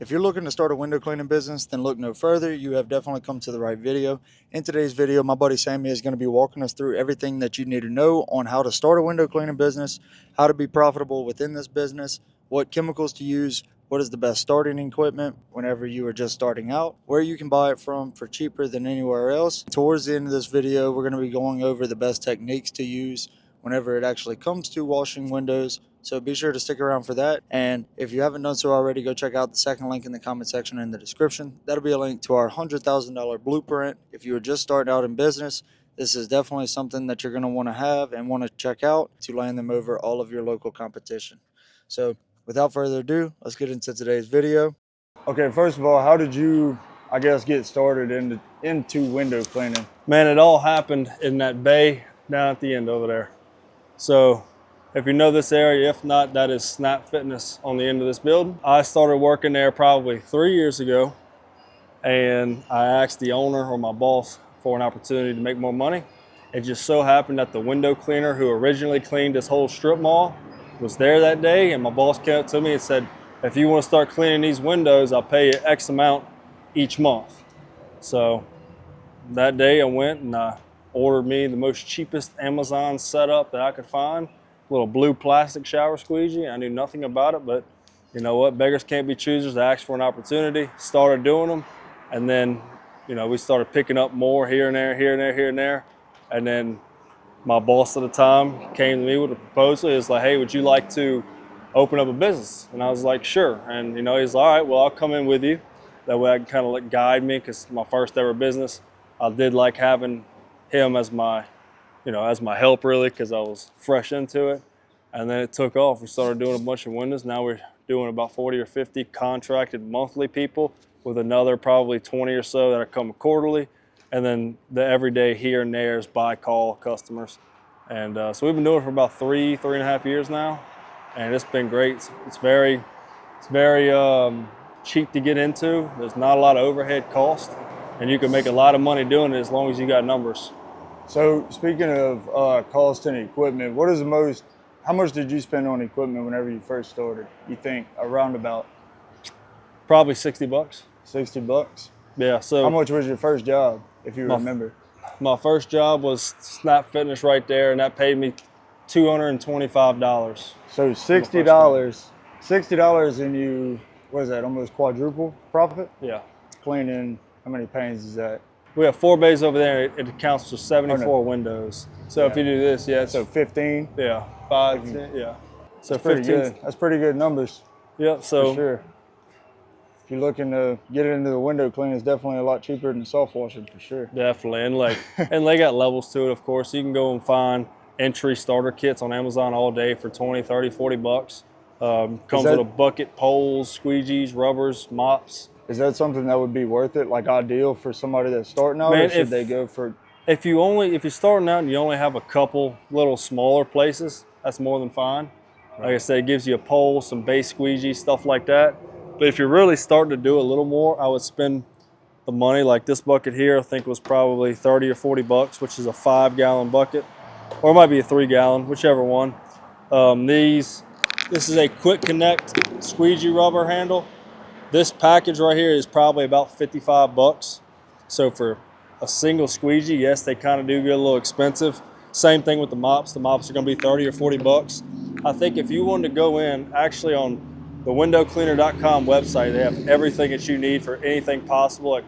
If you're looking to start a window cleaning business, then look no further. You have definitely come to the right video. In today's video, my buddy Sammy is going to be walking us through everything that you need to know on how to start a window cleaning business, how to be profitable within this business, what chemicals to use, what is the best starting equipment whenever you are just starting out, where you can buy it from for cheaper than anywhere else. Towards the end of this video, we're going to be going over the best techniques to use whenever it actually comes to washing windows. So be sure to stick around for that. And if you haven't done so already, go check out the second link in the comment section in the description. That'll be a link to our $100,000 blueprint. If you are just starting out in business, this is definitely something that you're going to want to have and want to check out to land them over all of your local competition. So without further ado, let's get into today's video. Okay, first of all, how did you, get started into window cleaning? Man, it all happened in that bay down at the end over there. So if you know this area, if not, that is Snap Fitness on the end of this building. I started working there probably 3 years ago, and I asked the owner or my boss for an opportunity to make more money. It just so happened that the window cleaner who originally cleaned this whole strip mall was there that day, and my boss came up to me and said, if you want to start cleaning these windows, I'll pay you X amount each month. So that day I went and I ordered me the most cheapest Amazon setup that I could find. Little blue plastic shower squeegee. I knew nothing about it, but you know what? Beggars can't be choosers. I asked for an opportunity, started doing them, and then we started picking up more here and there, here and there, here and there. And then my boss at the time came to me with a proposal. He was like, hey, would you like to open up a business? And I was like, sure. And he's like, all right, well, I'll come in with you. That way I can kind of guide me, because my first ever business, I did like having him as my as my help, really, because I was fresh into it. And then it took off. We started doing a bunch of windows. Now we're doing about 40 or 50 contracted monthly people, with another probably 20 or so that are coming quarterly. And then the everyday here and there is by call customers. And so we've been doing it for about three and a half years now. And it's been great. It's very cheap to get into. There's not a lot of overhead cost. And you can make a lot of money doing it as long as you got numbers. So speaking of cost and equipment, how much did you spend on equipment whenever you first started? You think around about? Probably 60 bucks. 60 bucks? Yeah. So how much was your first job, if you remember? My first job was Snap Fitness right there, and that paid me $225. So $60, and you, what is that, almost quadruple profit? Yeah. Cleaning, how many panes is that? We have 4 bays over there. It accounts for 74 windows. So if you do this, so 15. Yeah, 5, 10, yeah. So that's 15. Pretty good. That's pretty good numbers. Yep. So for sure. If you're looking to get into the window cleaning, it's definitely a lot cheaper than soft washing, for sure. Definitely, and they got levels to it. Of course, you can go and find entry starter kits on Amazon all day for 20, 30, 40 bucks. Comes with a bucket, poles, squeegees, rubbers, mops. Is that something that would be worth it, like ideal for somebody that's starting out, or should they go for? If you're starting out and you only have a couple little smaller places, that's more than fine. Right. Like I said, it gives you a pole, some base squeegee, stuff like that. But if you're really starting to do a little more, I would spend the money. Like this bucket here, I think was probably 30 or 40 bucks, which is a 5-gallon bucket, or it might be a 3-gallon, whichever one. This is a quick connect squeegee rubber handle. This package right here is probably about 55 bucks. So for a single squeegee, yes, they kind of do get a little expensive. Same thing with the mops. The mops are going to be 30 or 40 bucks. I think if you wanted to go in, actually on the windowcleaner.com website, they have everything that you need for anything possible that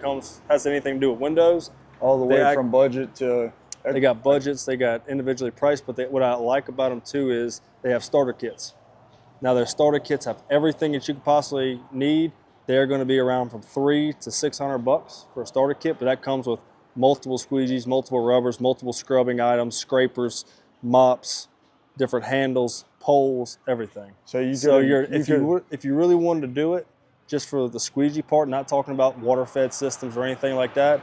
has anything to do with windows. All the way from budget to... They got budgets, they got individually priced, but what I like about them too is they have starter kits. Now their starter kits have everything that you could possibly need. They're going to be around from $300 to $600 for a starter kit, but that comes with multiple squeegees, multiple rubbers, multiple scrubbing items, scrapers, mops, different handles, poles, everything. So if you really wanted to do it just for the squeegee part, not talking about water-fed systems or anything like that,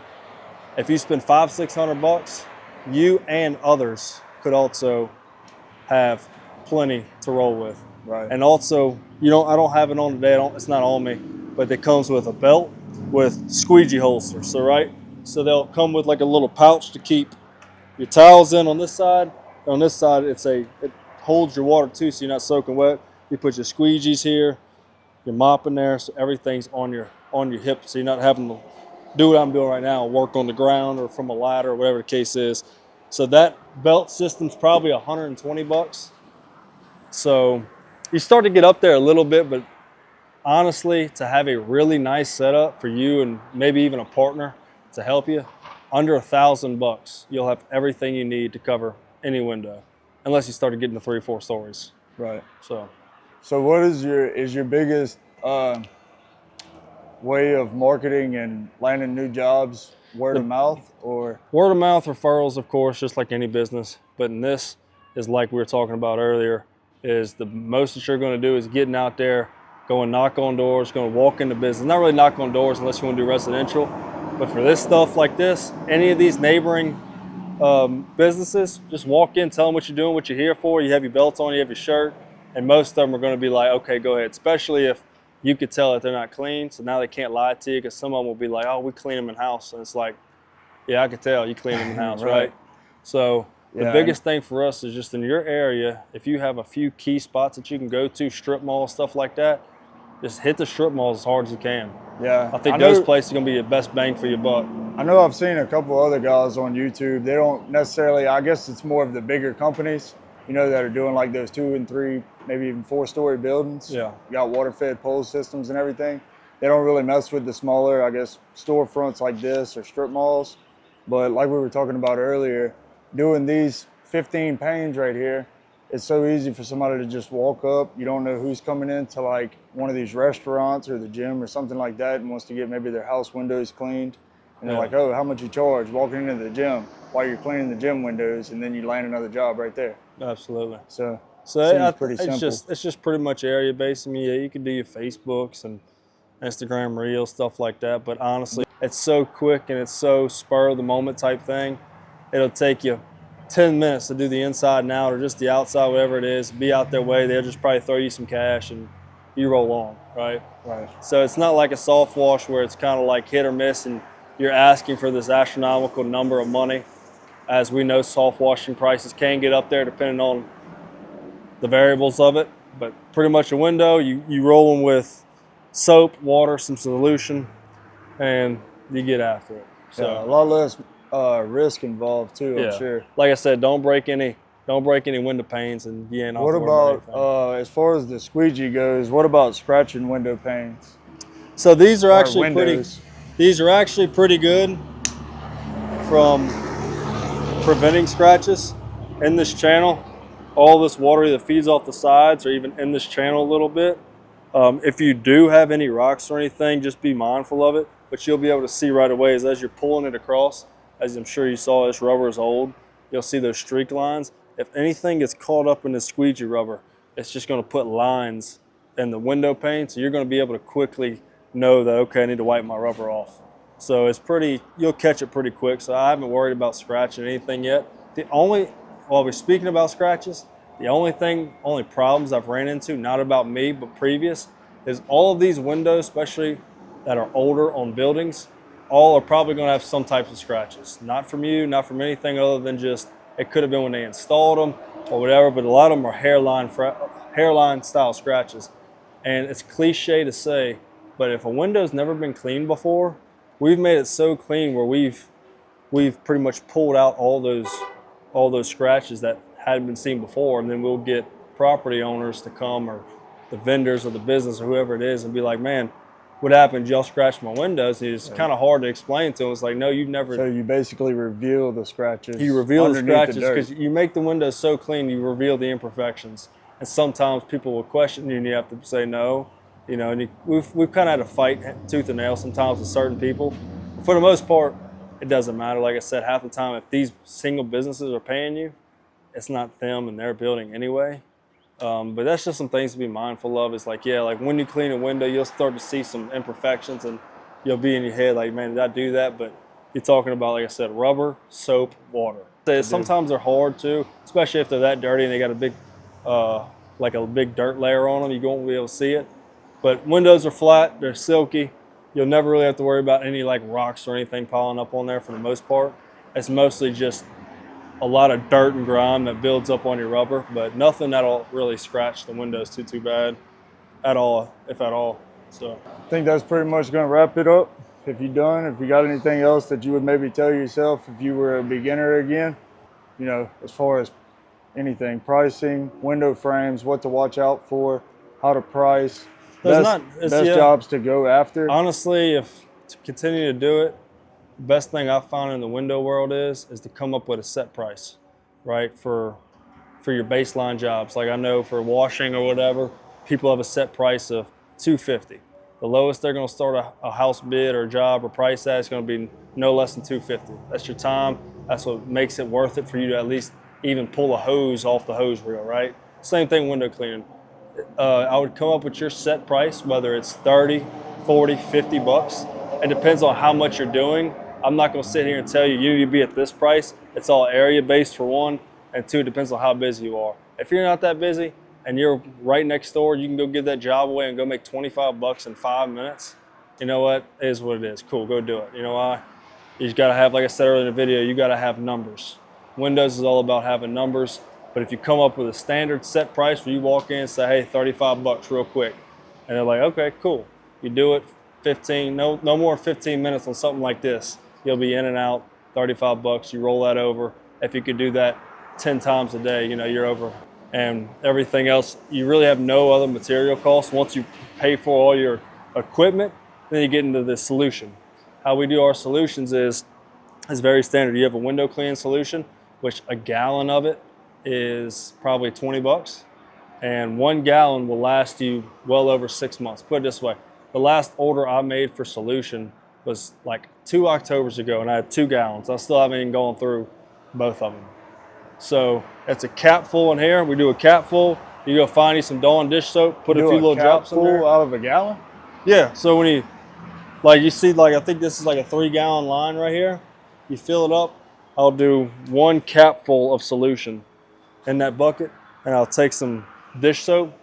if you spend $500-600 bucks, you and others could also have plenty to roll with. Right. And also, I don't have it on today. It's not on me, but it comes with a belt with squeegee holsters. So they'll come with like a little pouch to keep your towels in on this side. On this side, it holds your water too, so you're not soaking wet. You put your squeegees here, You're mopping there, so everything's on your hip, so you're not having to do what I'm doing right now, work on the ground or from a ladder or whatever the case is. So that belt system's probably 120 bucks. So you start to get up there a little bit, but honestly, to have a really nice setup for you and maybe even a partner to help you, under $1,000 you'll have everything you need to cover any window, unless you started getting to 3 or 4 stories. Right. So So what is your biggest way of marketing and landing new jobs? Word of mouth or word of mouth referrals, of course, just like any business. But in this is like we were talking about earlier, is the most that you're going to do is getting out there, going knock on doors, going to walk into business. Not really knock on doors unless you want to do residential. But for this stuff like this, any of these neighboring businesses, just walk in, tell them what you're doing, what you're here for. You have your belts on, you have your shirt, and most of them are going to be like, okay, go ahead. Especially if you could tell that they're not clean, so now they can't lie to you, because some of them will be like, oh, we clean them in house, and it's like, yeah, I could tell you clean them in house, right? So the biggest thing for us is just in your area, if you have a few key spots that you can go to, strip malls, stuff like that, just hit the strip malls as hard as you can. Yeah, I think those places are going to be your best bang for your buck. I know I've seen a couple other guys on YouTube. They don't necessarily, I guess it's more of the bigger companies, you know, that are doing like those 2 and 3, maybe even 4-story buildings. Yeah. Got water fed pole systems and everything. They don't really mess with the smaller, I guess, storefronts like this or strip malls. But like we were talking about earlier, doing these 15 panes right here, it's so easy for somebody to just walk up. You don't know who's coming into like one of these restaurants or the gym or something like that and wants to get maybe their house windows cleaned. And they're like, oh, how much you charge walking into the gym while you're cleaning the gym windows, and then you land another job right there. Absolutely. So pretty simple. It's just pretty much area based. I mean, yeah, you can do your Facebooks and Instagram Reels, stuff like that. But honestly, it's so quick and it's so spur of the moment type thing. It'll take you 10 minutes to do the inside and out or just the outside, whatever it is. Be out their way. They'll just probably throw you some cash and you roll on, right? Right. So it's not like a soft wash where it's kind of like hit or miss and you're asking for this astronomical number of money. As we know, soft washing prices can get up there depending on the variables of it. But pretty much a window, you roll them with soap, water, some solution, and you get after it. So yeah, a lot less risk involved too, I'm sure. Like I said, don't break any window panes, and you ain't What about as far as the squeegee goes? What about scratching window panes? So these are actually pretty good from preventing scratches in this channel. All this water either feeds off the sides or even in this channel a little bit. If you do have any rocks or anything, just be mindful of it. But you'll be able to see right away as you're pulling it across, as I'm sure you saw, this rubber is old. You'll see those streak lines. If anything gets caught up in the squeegee rubber, it's just going to put lines in the window pane. So you're going to be able to quickly know that, okay, I need to wipe my rubber off. So you'll catch it pretty quick. So I haven't worried about scratching anything yet. While we're speaking about scratches, the only problems I've ran into, not about me, but previous, is all of these windows, especially that are older on buildings, all are probably going to have some types of scratches. Not from you, not from anything other than just, it could have been when they installed them or whatever, but a lot of them are hairline style scratches. And it's cliche to say, but if a window's never been cleaned before, we've made it so clean where we've pretty much pulled out all those scratches that hadn't been seen before, and then we'll get property owners to come, or the vendors or the business or whoever it is, and be like, man, what happened? Y'all scratched my windows. And it's kind of hard to explain to them. It's like, no, you've never. So you basically reveal the scratches. You reveal the scratches because you make the windows so clean. You reveal the imperfections, and sometimes people will question you, and you have to say no. You know, and we've kind of had to fight tooth and nail sometimes with certain people. For the most part, it doesn't matter. Like I said, half the time, if these single businesses are paying you, it's not them and their building anyway. But that's just some things to be mindful of. It's like, yeah, like when you clean a window, you'll start to see some imperfections and you'll be in your head like, man, did I do that? But you're talking about, like I said, rubber, soap, water. Sometimes they're hard too, especially if they're that dirty and they got a big, like a big dirt layer on them. You won't be able to see it. But windows are flat, they're silky. You'll never really have to worry about any like rocks or anything piling up on there for the most part. It's mostly just a lot of dirt and grime that builds up on your rubber, but nothing that'll really scratch the windows too bad. at all, if at all. So I think that's pretty much going to wrap it up. If you're done, if you got anything else that you would maybe tell yourself if you were a beginner again, as far as anything, pricing, window frames, what to watch out for, how to price, there's best not, it's, best yeah, jobs to go after. honestly, if to continue to do it, the best thing I've found in the window world is to come up with a set price, right? For your baseline jobs. Like I know for washing or whatever, people have a set price of $250. The lowest they're going to start a house bid or job or price at is going to be no less than $250. That's your time. That's what makes it worth it for you to at least even pull a hose off the hose reel, right? Same thing window cleaning. I would come up with your set price, whether it's 30, 40, 50 bucks. It depends on how much you're doing. I'm not going to sit here and tell you you need to be at this price. It's all area based for one, and two, it depends on how busy you are. If you're not that busy and you're right next door, you can go give that job away and go make 25 bucks in 5 minutes. You know what? It is what it is. Cool, go do it. You know why? You just got to have, like I said earlier in the video, you got to have numbers. Windows is all about having numbers. But if you come up with a standard set price where you walk in and say, hey, 35 bucks real quick, and they're like, okay, cool. You do it 15, no more than 15 minutes on something like this. You'll be in and out, 35 bucks, you roll that over. If you could do that 10 times a day, you're over. And everything else, you really have no other material costs. Once you pay for all your equipment, then you get into the solution. How we do our solutions is very standard. You have a window cleaning solution, which a gallon of it is probably 20 bucks. And 1 gallon will last you well over 6 months. Put it this way, the last order I made for solution was like 2 Octobers ago, and I had 2 gallons. I still haven't even gone through both of them. So it's a cap full in here. We do a cap full. You go find you some Dawn dish soap, put a few little drops in there. Out of a gallon? Yeah, so when you see, I think this is like a 3-gallon line right here. You fill it up. I'll do 1 cap full of solution in that bucket, and I'll take some dish soap.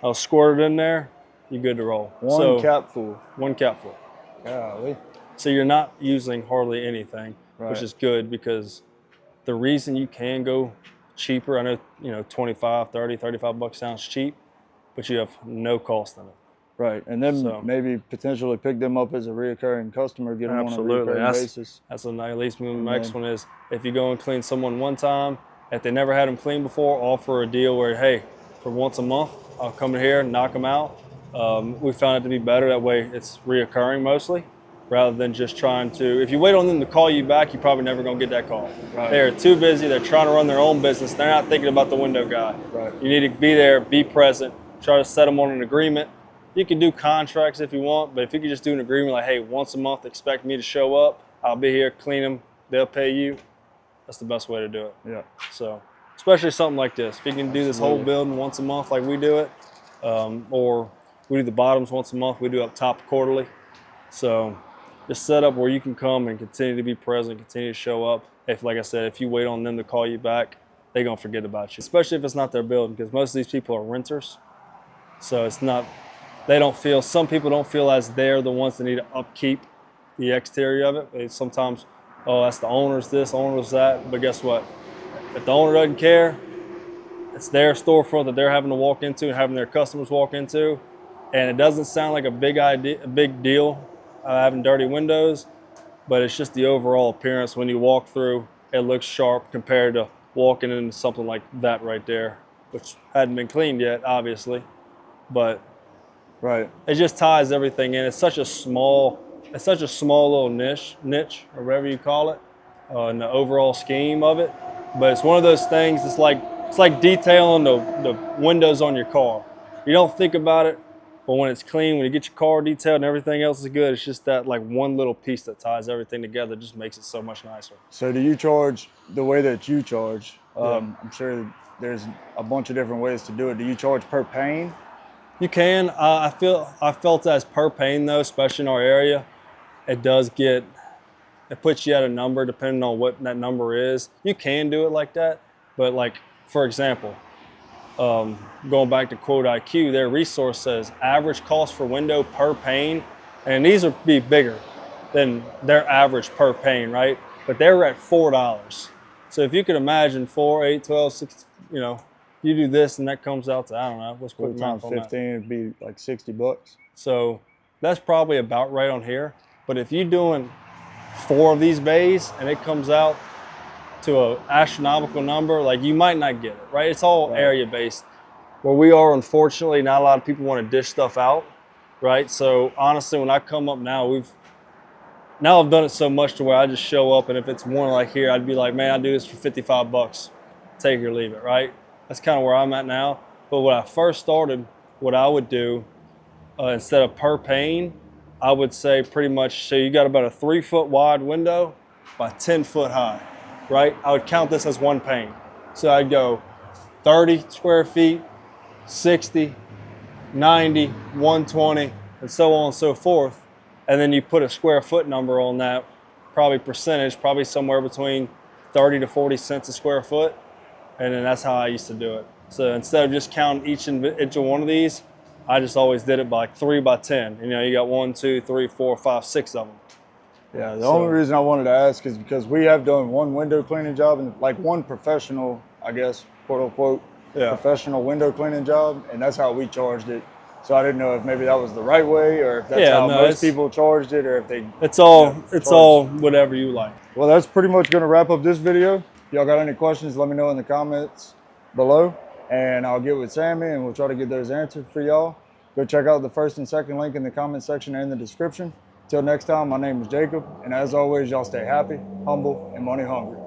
I'll squirt it in there. You're good to roll. One cap full. 1 cap full. Golly. So you're not using hardly anything, Right. which is good because the reason you can go cheaper, I know, 25, 30, 35 bucks sounds cheap, but you have no cost in it. Right, and then maybe potentially pick them up as a reoccurring customer, get them on a reoccurring basis. That's at least the next one is if you go and clean someone one time, if they never had them clean before, offer a deal where, hey, for once a month, I'll come in here and knock them out. We found it to be better that way. It's reoccurring mostly, rather than just trying to. If you wait on them to call you back, you're probably never going to get that call. Right. They're too busy. They're trying to run their own business. They're not thinking about the window guy. Right. You need to be there, be present, try to set them on an agreement. You can do contracts if you want, but if you could just do an agreement like, hey, once a month, expect me to show up. I'll be here, clean them, they'll pay you. That's the best way to do it. Yeah. So, especially something like this. If you can do this whole building once a month like we do it, or we do the bottoms once a month, we do up top quarterly. So, just set up where you can come and continue to be present, continue to show up. If, like I said, if you wait on them to call you back, they're going to forget about you, especially if it's not their building, because most of these people are renters. So, it's not. Some people don't feel as they're the ones that need to upkeep the exterior of it. They sometimes, oh, that's the owner's this, owner's that. But guess what? If the owner doesn't care, it's their storefront that they're having to walk into and having their customers walk into. And it doesn't sound like a big deal having dirty windows, but it's just the overall appearance. When you walk through, it looks sharp compared to walking into something like that right there, which hadn't been cleaned yet, obviously. But right, it just ties everything in. It's such a small little niche or whatever you call it, in the overall scheme of it. But it's one of those things. It's like detailing the windows on your car. You don't think about it, but when it's clean, when you get your car detailed and everything else is good, it's just that like one little piece that ties everything together, just makes it so much nicer. So do you charge the way that you charge? I'm sure there's a bunch of different ways to do it. Do you charge per pane? You can. I felt as per pane though, especially in our area, it puts you at a number depending on what that number is. You can do it like that, but like for example, going back to Quote IQ, their resource says average cost for window per pane, and these would be bigger than their average per pane, right? But they're at $4. So if you could imagine 4, 8, 12, 6, you do this and that comes out to, I don't know, let's quick 4 math times on that. 15 would be like 60 bucks. So that's probably about right on here. But if you're doing 4 of these bays and it comes out to an astronomical number, like you might not get it, right? It's all area based. Where we are, unfortunately, not a lot of people want to dish stuff out, right? So honestly, when I come up now, I've done it so much to where I just show up, and if it's one like here, I'd be like, man, I do this for 55 bucks. Take it or leave it, right? That's kind of where I'm at now. But when I first started, what I would do, instead of per pane, I would say pretty much, so you got about a 3-foot wide window by 10 foot high, right? I would count this as one pane. So I'd go 30 square feet, 60, 90, 120, and so on and so forth. And then you put a square foot number on that, probably percentage, probably somewhere between 30 to 40 cents a square foot. And then that's how I used to do it. So instead of just counting each individual one of these, I just always did it by like 3 by 10. You know, you got 1, 2, 3, 4, 5, 6 of them. Yeah, the only reason I wanted to ask is because we have done one window cleaning job and like one professional, I guess, quote unquote, professional window cleaning job, and that's how we charged it. So I didn't know if maybe that was the right way or if that's how most people charged it, or if they. It's all whatever you like. Well, that's pretty much going to wrap up this video. If y'all got any questions, let me know in the comments below, and I'll get with Sammy and we'll try to get those answered for y'all. Go check out the first and second link in the comment section and in the description. Till next time, my name is Jacob, and as always, y'all stay happy, humble, and money hungry.